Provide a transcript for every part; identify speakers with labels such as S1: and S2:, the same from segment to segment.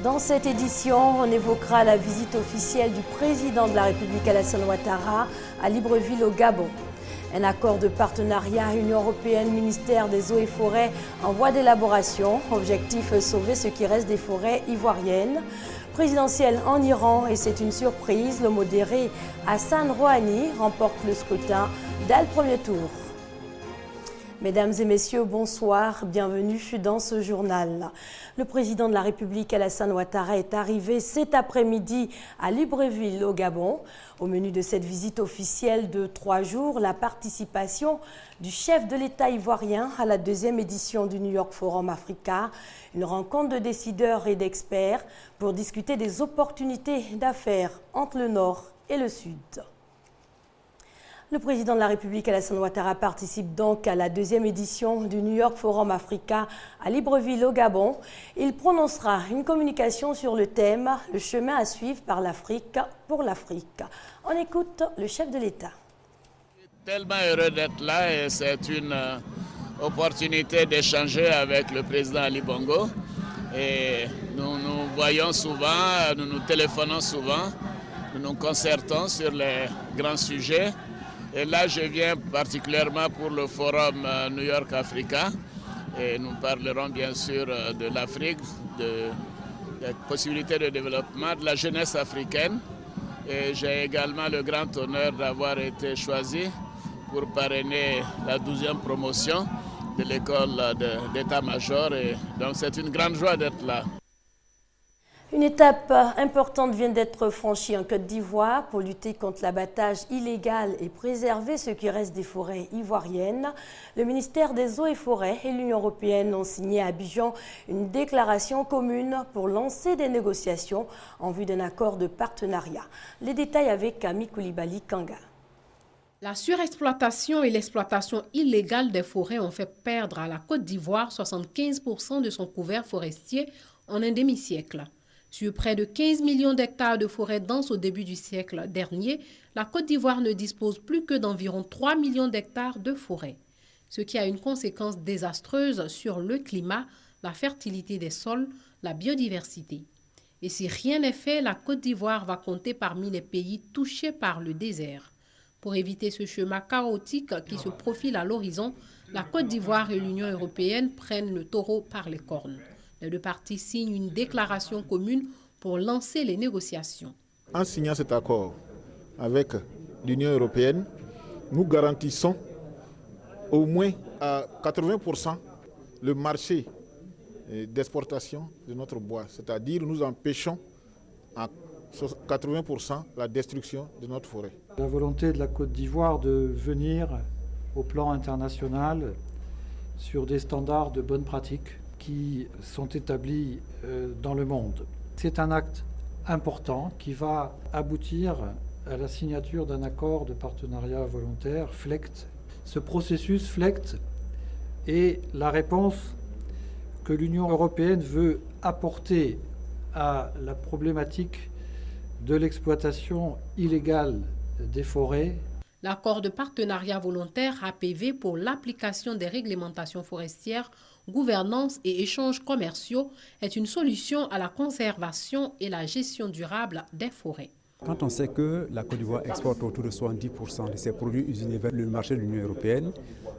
S1: Dans cette édition, on évoquera la visite officielle du président de la République Alassane Ouattara à Libreville au Gabon. Un accord de partenariat Union européenne, ministère des Eaux et Forêts en voie d'élaboration. Objectif, sauver ce qui reste des forêts ivoiriennes. Présidentielle en Iran et c'est une surprise, le modéré Hassan Rouhani remporte le scrutin dès le premier tour. Mesdames et messieurs, bonsoir, bienvenue dans ce journal. Le président de la République Alassane Ouattara est arrivé cet après-midi à Libreville au Gabon. Au menu de cette visite officielle de 3 jours, la participation du chef de l'État ivoirien à la 2e édition du New York Forum Africa, une rencontre de décideurs et d'experts pour discuter des opportunités d'affaires entre le Nord et le Sud. Le président de la République Alassane Ouattara participe donc à la 2e édition du New York Forum Africa à Libreville au Gabon. Il prononcera une communication sur le thème « Le chemin à suivre par l'Afrique pour l'Afrique ». On écoute le chef de l'État.
S2: Je suis tellement heureux d'être là et c'est une opportunité d'échanger avec le président Ali Bongo. Et nous nous voyons souvent, nous nous téléphonons souvent, nous nous concertons sur les grands sujets. Et là, je viens particulièrement pour le forum New York Africa. Et nous parlerons bien sûr de l'Afrique, des possibilités de développement, de la jeunesse africaine. Et j'ai également le grand honneur d'avoir été choisi pour parrainer la 12e promotion de l'école d'état-major. Et donc c'est une grande joie d'être là.
S1: Une étape importante vient d'être franchie en Côte d'Ivoire pour lutter contre l'abattage illégal et préserver ce qui reste des forêts ivoiriennes. Le ministère des Eaux et Forêts et l'Union européenne ont signé à Abidjan une déclaration commune pour lancer des négociations en vue d'un accord de partenariat. Les détails avec Camille Koulibaly Kanga.
S3: La surexploitation et l'exploitation illégale des forêts ont fait perdre à la Côte d'Ivoire 75% de son couvert forestier en un demi-siècle. Sur près de 15 millions d'hectares de forêts denses au début du siècle dernier, la Côte d'Ivoire ne dispose plus que d'environ 3 millions d'hectares de forêts, ce qui a une conséquence désastreuse sur le climat, la fertilité des sols, la biodiversité. Et si rien n'est fait, la Côte d'Ivoire va compter parmi les pays touchés par le désert. Pour éviter ce chemin chaotique qui se profile à l'horizon, la Côte d'Ivoire et l'Union européenne prennent le taureau par les cornes. Les deux parties signent une déclaration commune pour lancer les négociations.
S4: En signant cet accord avec l'Union européenne, nous garantissons au moins à 80% le marché d'exportation de notre bois. C'est-à-dire nous empêchons à 80% la destruction de notre forêt.
S5: La volonté de la Côte d'Ivoire de venir au plan international sur des standards de bonne pratique qui sont établis dans le monde. C'est un acte important qui va aboutir à la signature d'un accord de partenariat volontaire, FLECT. Ce processus FLECT est la réponse que l'Union européenne veut apporter à la problématique de l'exploitation illégale des forêts.
S3: L'accord de partenariat volontaire APV pour l'application des réglementations forestières, gouvernance et échanges commerciaux est une solution à la conservation et la gestion durable des forêts.
S6: Quand on sait que la Côte d'Ivoire exporte autour de 70% de ses produits usinés vers le marché de l'Union européenne,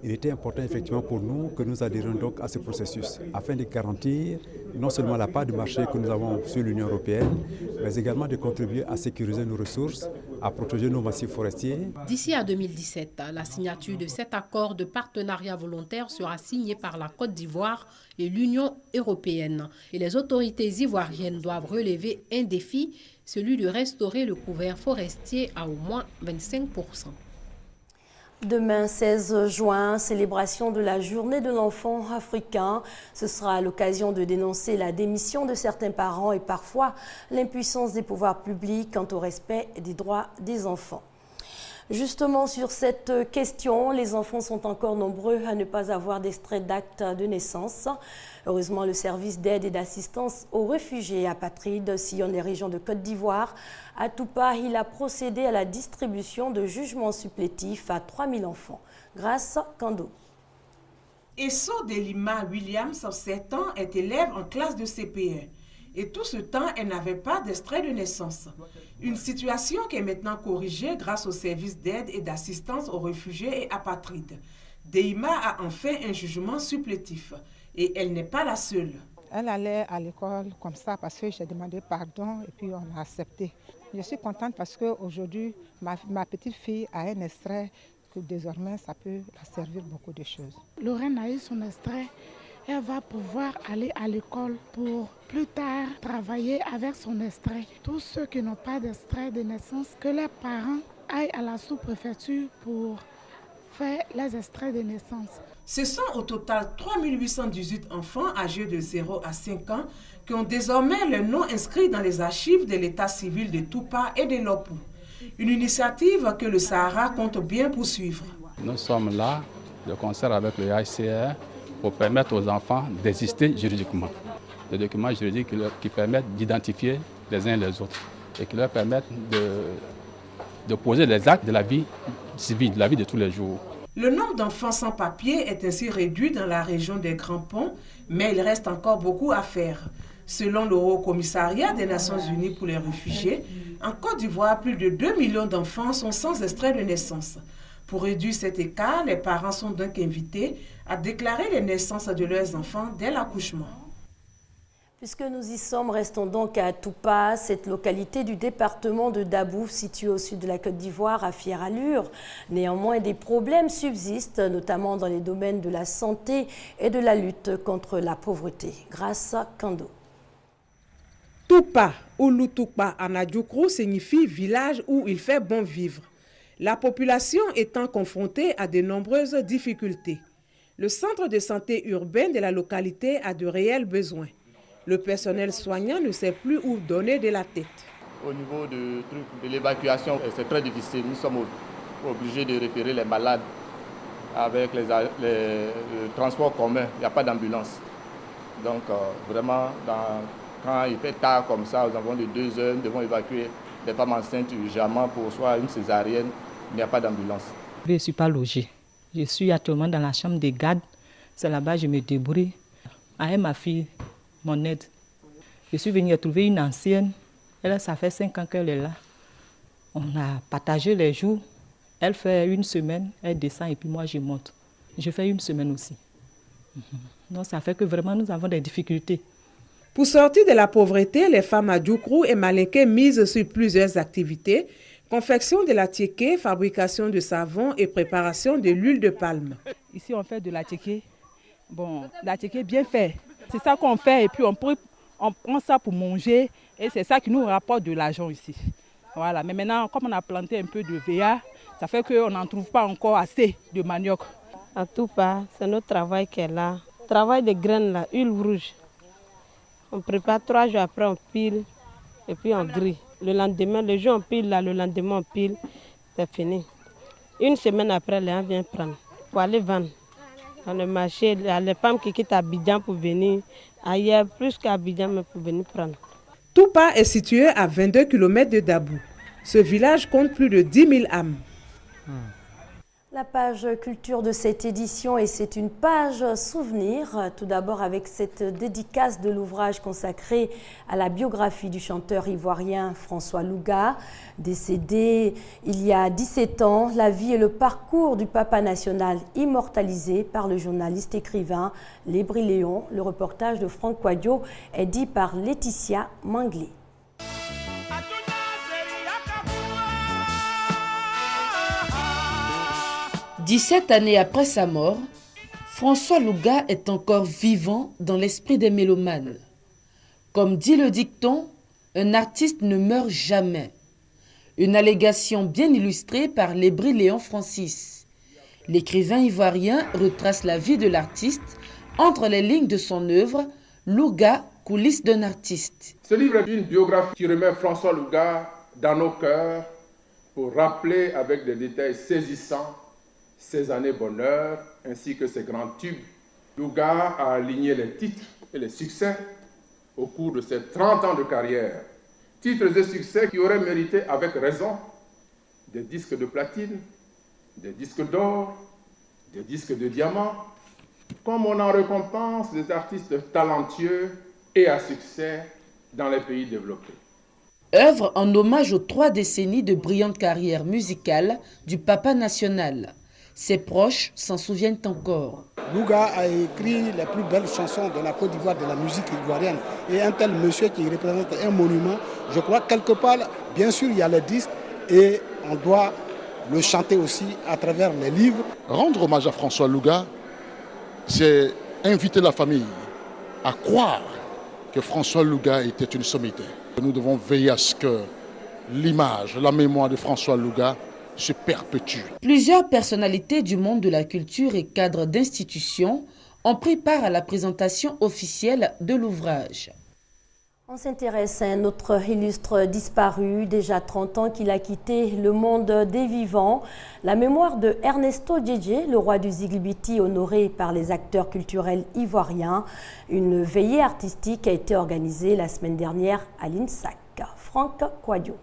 S6: il était important effectivement pour nous que nous adhérions donc à ce processus afin de garantir non seulement la part du marché que nous avons sur l'Union européenne, mais également de contribuer à sécuriser nos ressources, à protéger nos massifs forestiers.
S3: D'ici à 2017, la signature de cet accord de partenariat volontaire sera signée par la Côte d'Ivoire et l'Union européenne. Et les autorités ivoiriennes doivent relever un défi, celui de restaurer le couvert forestier à au moins 25%.
S1: Demain, 16 juin, célébration de la journée de l'enfant africain. Ce sera l'occasion de dénoncer la démission de certains parents et parfois l'impuissance des pouvoirs publics quant au respect des droits des enfants. Justement, sur cette question, les enfants sont encore nombreux à ne pas avoir d'extrait d'acte de naissance. Heureusement, le service d'aide et d'assistance aux réfugiés et apatrides sillonne les régions de Côte d'Ivoire. À Toupa, il a procédé à la distribution de jugements supplétifs à 3000 enfants. Grâce Kando.
S7: Esso Delima Williams, 7 ans, est élève en classe de CP1. Et tout ce temps, elle n'avait pas d'extrait de naissance. Une situation qui est maintenant corrigée grâce au service d'aide et d'assistance aux réfugiés et apatrides. Deima a enfin un jugement supplétif et elle n'est pas la seule.
S8: Elle allait à l'école comme ça parce que j'ai demandé pardon et puis on a accepté. Je suis contente parce qu'aujourd'hui, ma petite fille a un extrait que désormais ça peut la servir beaucoup de choses.
S9: Lorraine a eu son extrait. Elle va pouvoir aller à l'école pour plus tard travailler avec son extrait. Tous ceux qui n'ont pas d'extrait de naissance, que leurs parents aillent à la sous-préfecture pour faire les extraits de naissance.
S7: Ce sont au total 3818 enfants âgés de 0 à 5 ans qui ont désormais leur nom inscrit dans les archives de l'état civil de Tupa et de Lopou. Une initiative que le Sahara compte bien poursuivre.
S10: Nous sommes là, de concert avec le HCR, pour permettre aux enfants d'exister juridiquement. Des documents juridiques qui permettent d'identifier les uns les autres et qui leur permettent de poser les actes de la vie civile, de la vie de tous les jours.
S7: Le nombre d'enfants sans papier est ainsi réduit dans la région des Grands Ponts, mais il reste encore beaucoup à faire. Selon le Haut Commissariat des Nations Unies pour les réfugiés, en Côte d'Ivoire, plus de 2 millions d'enfants sont sans extrait de naissance. Pour réduire cet écart, les parents sont donc invités à déclarer les naissances de leurs enfants dès l'accouchement.
S1: Puisque nous y sommes, restons donc à Tupa, cette localité du département de Dabou, située au sud de la Côte d'Ivoire, à fière allure. Néanmoins, des problèmes subsistent, notamment dans les domaines de la santé et de la lutte contre la pauvreté. Grâce à Kando.
S7: Tupa ou Lutupa en Adjoukro signifie village où il fait bon vivre. La population étant confrontée à de nombreuses difficultés. Le centre de santé urbain de la localité a de réels besoins. Le personnel soignant ne sait plus où donner de la tête.
S11: Au niveau de l'évacuation, c'est très difficile. Nous sommes obligés de référer les malades avec les transports communs. Il n'y a pas d'ambulance. Donc vraiment, quand il fait tard comme ça, aux environs de 2 heures, nous devons évacuer les femmes enceintes urgemment pour soit une césarienne. Il n'y a pas d'ambulance.
S12: Je ne suis pas logée. Je suis actuellement dans la chambre des gardes. C'est là-bas que je me débrouille. Avec ma fille, mon aide. Je suis venue trouver une ancienne. Elle, ça fait 5 ans qu'elle est là. On a partagé les jours. Elle fait 1 semaine, elle descend et puis moi je monte. Je fais 1 semaine aussi. Donc ça fait que vraiment nous avons des difficultés.
S7: Pour sortir de la pauvreté, les femmes à Djoukrou et Malinké misent sur plusieurs activités. Confection de la tiéké, fabrication de savon et préparation de l'huile de palme.
S13: Ici on fait de la tiéké. Bon, la tiéké bien fait. C'est ça qu'on fait et puis on prend ça pour manger et c'est ça qui nous rapporte de l'argent ici. Voilà, mais maintenant comme on a planté un peu de VA, ça fait qu'on n'en trouve pas encore assez de manioc.
S14: À Tupa, c'est notre travail qui est là. Travail de graines là, huile rouge. On prépare 3 jours après on pile et puis on grille. Le lendemain, le jour on pile là, le lendemain on pile, c'est fini. 1 semaine après, les gens viennent prendre pour aller vendre. Dans le marché, il y a les femmes qui quittent Abidjan pour venir, ailleurs plus qu'Abidjan, mais pour venir prendre.
S7: Tupa est situé à 22 km de Dabou. Ce village compte plus de 10 000 âmes.
S1: La page culture de cette édition, et c'est une page souvenir, tout d'abord avec cette dédicace de l'ouvrage consacré à la biographie du chanteur ivoirien François Louga, décédé il y a 17 ans, la vie et le parcours du papa national immortalisé par le journaliste écrivain Lébri Léon. Le reportage de Franck Quadio est dit par Laetitia Manglé.
S15: 17 années après sa mort, François Louga est encore vivant dans l'esprit des mélomanes. Comme dit le dicton, un artiste ne meurt jamais. Une allégation bien illustrée par Lébri Léon Francis. L'écrivain ivoirien retrace la vie de l'artiste entre les lignes de son œuvre Louga, coulisses d'un artiste.
S16: Ce livre est une biographie qui remet François Louga dans nos cœurs pour rappeler avec des détails saisissants ses années bonheur ainsi que ses grands tubes. Louga a aligné les titres et les succès au cours de ses 30 ans de carrière. Titres et succès qui auraient mérité avec raison des disques de platine, des disques d'or, des disques de diamant, comme on en récompense des artistes talentueux et à succès dans les pays développés.
S15: Œuvre en hommage aux 3 décennies de brillante carrière musicale du Papa national. Ses proches s'en souviennent encore.
S17: Louga a écrit les plus belles chansons de la Côte d'Ivoire, de la musique ivoirienne. Et un tel monsieur qui représente un monument, je crois quelque part, bien sûr il y a les disques et on doit le chanter aussi à travers les livres.
S18: Rendre hommage à François Louga, c'est inviter la famille à croire que François Louga était une sommité. Nous devons veiller à ce que l'image, la mémoire de François Louga se perpétue.
S15: Plusieurs personnalités du monde de la culture et cadres d'institutions ont pris part à la présentation officielle de l'ouvrage.
S1: On s'intéresse à un autre illustre disparu, déjà 30 ans qu'il a quitté le monde des vivants. La mémoire de Ernesto Djedje, le roi du Ziglibiti, honoré par les acteurs culturels ivoiriens. Une veillée artistique a été organisée la semaine dernière à l'INSAC. Franck Kouadio.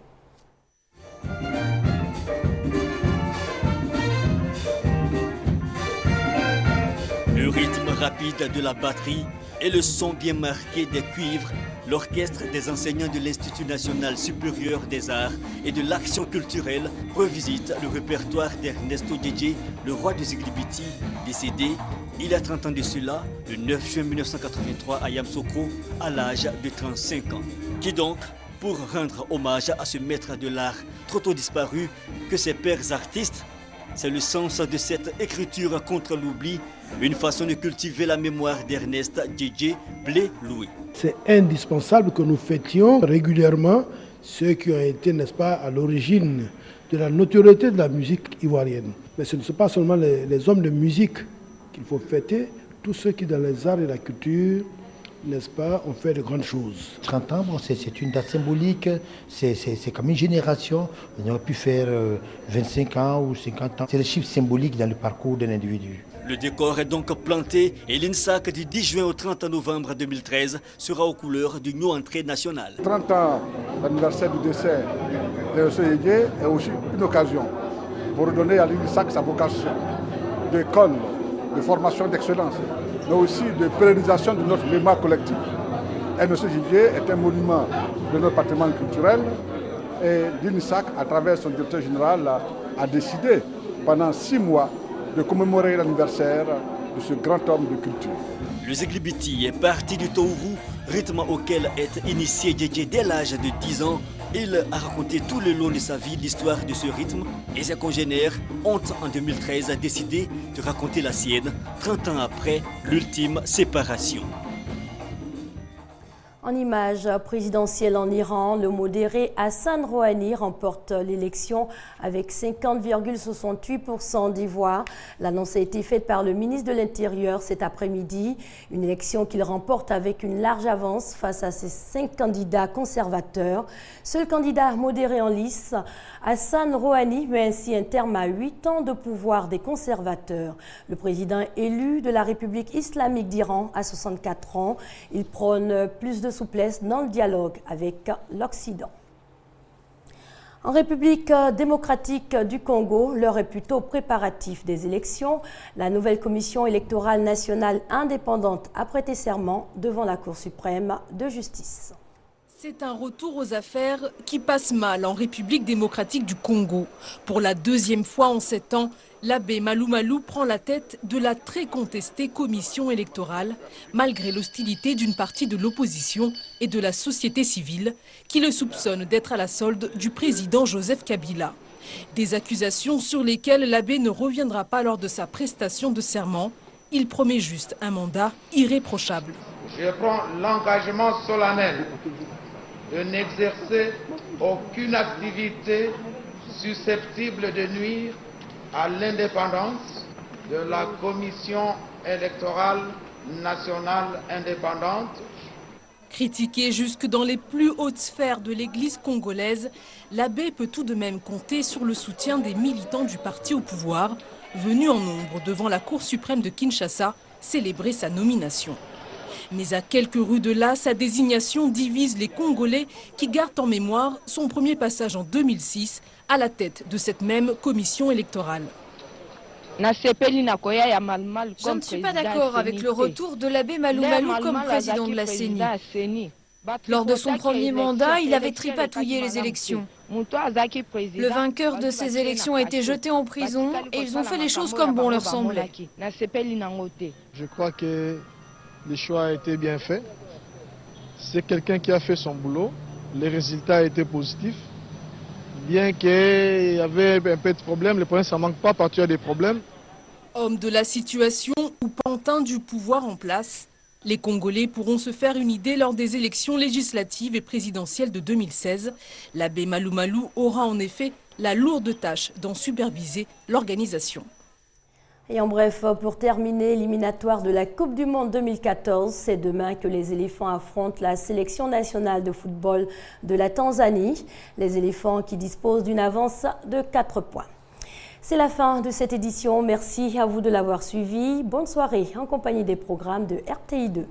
S19: Le rythme rapide de la batterie et le son bien marqué des cuivres, l'orchestre des enseignants de l'Institut national supérieur des arts et de l'action culturelle revisite le répertoire d'Ernesto Djedje, le roi du Ziglibiti, décédé il y a 30 ans de cela, le 9 juin 1983 à Yamoussoukro, à l'âge de 35 ans. Qui donc, pour rendre hommage à ce maître de l'art trop tôt disparu que ses pères artistes, c'est le sens de cette écriture contre l'oubli, une façon de cultiver la mémoire d'Ernest Djedje Blé-Louis.
S20: C'est indispensable que nous fêtions régulièrement ceux qui ont été, n'est-ce pas, à l'origine de la notoriété de la musique ivoirienne. Mais ce ne sont pas seulement les hommes de musique qu'il faut fêter, tous ceux qui dans les arts et la culture, n'est-ce pas, ont fait de grandes choses.
S21: 30 ans, bon, c'est une date symbolique, c'est comme une génération. On aurait pu faire 25 ans ou 50 ans. C'est le chiffre symbolique dans le parcours d'un individu.
S19: Le décor est donc planté et l'INSAC du 10 juin au 30 novembre 2013 sera aux couleurs du New Entrée nationale.
S22: 30 ans, l'anniversaire du décès de M. Djedje est aussi une occasion pour redonner à l'INSAC sa vocation d'école, de formation d'excellence, mais aussi de pérennisation de notre mémoire collective. Et M. Djedje est un monument de notre patrimoine culturel et l'INSAC, à travers son directeur général, a décidé pendant 6 mois de commémorer l'anniversaire de ce grand homme de culture.
S19: Le Ziglibiti est parti du Tourou, rythme auquel est initié Djedje dès l'âge de 10 ans. Il a raconté tout le long de sa vie l'histoire de ce rythme et ses congénères ont en 2013 décidé de raconter la sienne, 30 ans après l'ultime séparation.
S1: En image présidentielle en Iran, le modéré Hassan Rouhani remporte l'élection avec 50,68% des voix. L'annonce a été faite par le ministre de l'Intérieur cet après-midi. Une élection qu'il remporte avec une large avance face à ses 5 candidats conservateurs. Seul candidat modéré en lice, Hassan Rouhani met ainsi un terme à 8 ans de pouvoir des conservateurs. Le président élu de la République islamique d'Iran à 64 ans, il prône plus de souplesse dans le dialogue avec l'Occident. En République démocratique du Congo, l'heure est plutôt préparatif des élections. La nouvelle commission électorale nationale indépendante a prêté serment devant la Cour suprême de justice.
S23: C'est un retour aux affaires qui passe mal en République démocratique du Congo. Pour la 2e fois en 7 ans, l'abbé Malou Malou prend la tête de la très contestée commission électorale, malgré l'hostilité d'une partie de l'opposition et de la société civile, qui le soupçonne d'être à la solde du président Joseph Kabila. Des accusations sur lesquelles l'abbé ne reviendra pas lors de sa prestation de serment. Il promet juste un mandat irréprochable.
S24: Je prends l'engagement solennel de n'exercer aucune activité susceptible de nuire à l'indépendance de la Commission électorale nationale indépendante.
S23: Critiqué jusque dans les plus hautes sphères de l'Église congolaise, l'abbé peut tout de même compter sur le soutien des militants du parti au pouvoir, venus en nombre devant la Cour suprême de Kinshasa célébrer sa nomination. Mais à quelques rues de là, sa désignation divise les Congolais qui gardent en mémoire son premier passage en 2006 à la tête de cette même commission électorale.
S25: Je ne suis pas d'accord avec le retour de l'abbé Malou Malou comme président de la CENI.
S2: Lors de son premier mandat, il avait tripatouillé les élections. Le vainqueur de ces élections a été jeté en prison et ils ont fait les choses comme bon leur semblait.
S4: Je crois que le choix a été bien fait. C'est quelqu'un qui a fait son boulot. Les résultats étaient positifs. Bien qu'il y avait un peu de problèmes, les problèmes, ça ne manque pas partout, il y a des problèmes.
S23: Homme de la situation ou pantin du pouvoir en place, les Congolais pourront se faire une idée lors des élections législatives et présidentielles de 2016. L'abbé Malou Malou aura en effet la lourde tâche d'en superviser l'organisation.
S1: Et en bref, pour terminer, éliminatoire de la Coupe du Monde 2014, c'est demain que les éléphants affrontent la sélection nationale de football de la Tanzanie. Les éléphants qui disposent d'une avance de 4 points. C'est la fin de cette édition. Merci à vous de l'avoir suivi. Bonne soirée en compagnie des programmes de RTI2.